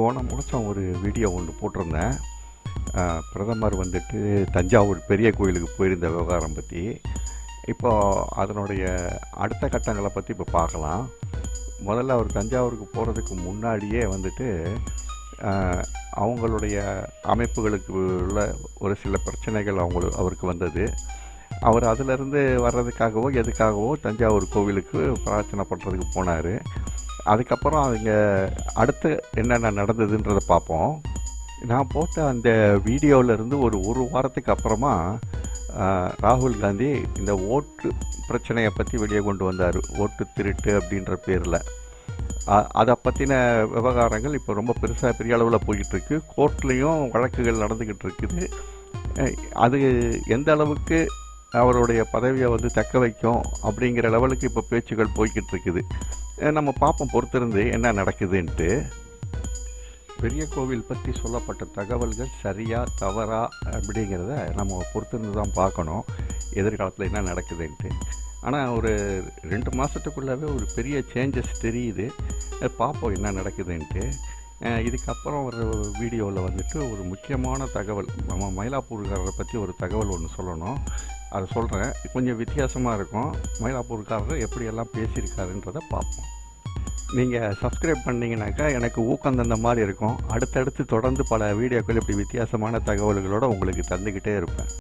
போன மாதம் ஒரு வீடியோ ஒன்று போட்டிருந்தேன். பிரதமர் வந்துட்டு தஞ்சாவூர் பெரிய கோயிலுக்கு போயிருந்த விவகாரம் பற்றி. இப்போ அதனுடைய அடுத்த கட்டங்களை பற்றி இப்போ பார்க்கலாம். முதல்ல அவர் தஞ்சாவூருக்கு போகிறதுக்கு முன்னாடியே வந்துட்டு அவங்களுடைய அமைப்புகளுக்கு உள்ள ஒரு சில பிரச்சனைகள் அவருக்கு வந்தது. அவர் அதிலிருந்து வர்றதுக்காகவோ எதுக்காகவோ தஞ்சாவூர் கோவிலுக்கு பிரார்த்தனை பண்ணுறதுக்கு போனார். அதுக்கப்புறம் அவங்க அடுத்து என்னென்ன நடந்ததுன்றதை பார்ப்போம். நான் போட்ட அந்த வீடியோவிலேருந்து ஒரு வாரத்துக்கு அப்புறமா ராகுல் காந்தி இந்த ஓட்டு பிரச்சனையை பற்றி வெளியே கொண்டு வந்தார். ஓட்டு திருட்டு அப்படின்ற பேரில் அதை பற்றின விவகாரங்கள் இப்போ ரொம்ப பெரிய அளவில் போய்கிட்டுருக்கு. கோர்ட்லேயும் வழக்குகள் நடந்துக்கிட்டு இருக்குது. அது எந்த அளவுக்கு அவருடைய பதவியை தக்க வைக்கும் அப்படிங்கிற லெவலுக்கு இப்போ பேச்சுகள் போய்கிட்டு இருக்குது. நம்ம பார்ப்போம் பொறுத்திருந்து என்ன நடக்குதுன்ட்டு. பெரிய கோவில் பற்றி சொல்லப்பட்ட தகவல்கள் சரியா தவறா அப்படிங்கிறத நம்ம பொறுத்திருந்து தான் பார்க்கணும், எதிர்காலத்தில் என்ன நடக்குதுன்ட்டு. ஆனால் ஒரு 2 மாதத்துக்குள்ளவே ஒரு பெரிய சேஞ்சஸ் தெரியுது. பார்ப்போம் என்ன நடக்குதுன்ட்டு. இதுக்கப்புறம் ஒரு வீடியோவில் ஒரு முக்கியமான தகவல், நம்ம மயிலாப்பூர்காரரை பற்றி ஒரு தகவல் ஒன்று சொல்லணும். அதை சொல்கிறேன். கொஞ்சம் வித்தியாசமாக இருக்கும். மயிலாப்பூர்காரர் எப்படியெல்லாம் பேசியிருக்காருன்றதை பார்ப்போம். நீங்கள் சப்ஸ்கிரைப் பண்ணிங்கனாக்கா எனக்கு ஊக்கம் தந்த மாதிரி இருக்கும். அடுத்தடுத்து தொடர்ந்து பல வீடியோக்கள் இப்படி வித்தியாசமான தகவல்களோடு உங்களுக்கு தந்துக்கிட்டே இருப்பேன்.